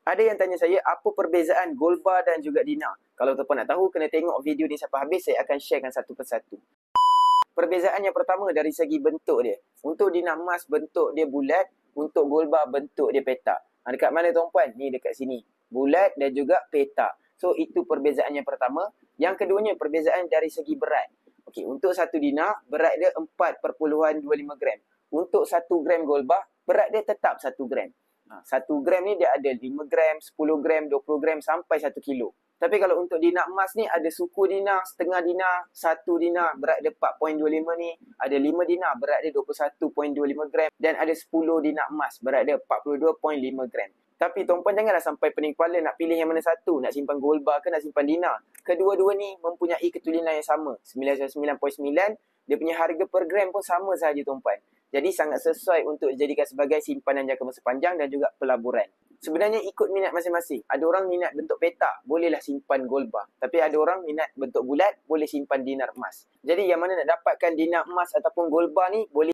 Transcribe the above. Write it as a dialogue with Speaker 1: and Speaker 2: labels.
Speaker 1: Ada yang tanya saya, apa perbezaan gold bar dan juga dinar? Kalau tuan-tuan nak tahu, kena tengok video ni sampai habis. Saya akan sharekan satu persatu. Perbezaan yang pertama dari segi bentuk dia. Untuk dinar emas, bentuk dia bulat. Untuk gold bar, bentuk dia petak. Dekat mana tuan-puan? Ni dekat sini. Bulat dan juga petak. So, itu perbezaan yang pertama. Yang keduanya, perbezaan dari segi berat. Okey, untuk 1 dinar, berat dia 4.25 gram. Untuk 1 gram gold bar, berat dia tetap 1 gram. 1 gram ni dia ada 5 gram, 10 gram, 20 gram sampai 1 kilo. Tapi kalau untuk dinar emas ni ada suku dinar, setengah dinar, 1 dinar berat dia 4.25 ni, ada 5 dinar berat dia 21.25 gram dan ada 10 dinar emas berat dia 42.5 gram. Tapi tuan-puan janganlah sampai pening kepala nak pilih yang mana satu, nak simpan gold bar ke nak simpan dinar. Kedua-dua ni mempunyai ketulinan yang sama, 99.9. Dia punya harga per gram pun sama sahaja tuan-puan. Jadi sangat sesuai untuk dijadikan sebagai simpanan jangka masa panjang dan juga pelaburan. Sebenarnya ikut minat masing-masing. Ada orang minat bentuk petak, bolehlah simpan gold bar. Tapi ada orang minat bentuk bulat, boleh simpan dinar emas. Jadi yang mana nak dapatkan dinar emas ataupun gold bar ni, boleh